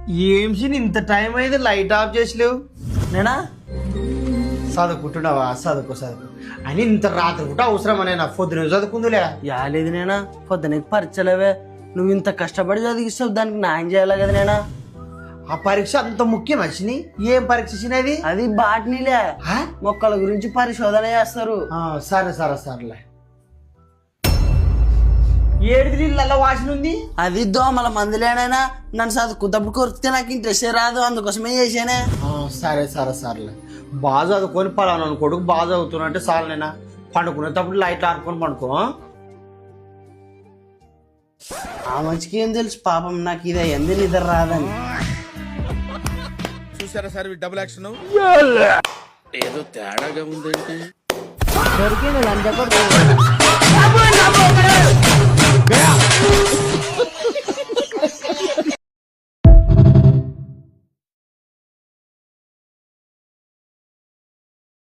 ఏం సీన్ ఇంత టైం అయింది లైట్ ఆఫ్ చేసలేవు? నేనా చదువుకుంటున్నావా? చదువుకో అని ఇంత రాత్రి పూట అవసరమా? నేను పొద్దున చదువుకుందులే. యాలేదు నేనా పొద్దునకి పరీక్షలేవే. నువ్వు ఇంత కష్టపడి చదివిస్తావు, దానికి న్యాయం చేయాలి కదా నేనా. ఆ పరీక్ష అంత ముఖ్యం వచ్చినాయి. ఏం పరీక్ష వచ్చినది? అది బాటనీలే, మొక్కల గురించి పరిశోధన చేస్తారు. సరే సరే సర్లే. ఏడు నీళ్ళ వాసన ఉంది. అది దోమల మందులేనైనా నన్ను చదువుకుంటప్పుడు కొరికితే నాకు ఇంట్రెస్ట్ రాదు, అందుకోసమే చేసానే. సరే సరే సర్లే. బాగా చదువుకొని పలానా కొడుకు బాగా చదువుతున్నట్టే చాలు. నేనా పండుకునేటప్పుడు లైట్లు ఆడుకొని పండుకో. ఆ మంచికి ఏం తెలుసు పాపం, నాకు ఇది అయ్యింది నిద్ర రాదని. చూసారా సార్ డబుల్ యాక్షన్? ఏదో తేడాగా ఉందంటే దొరికింది లంచ కొడుకు.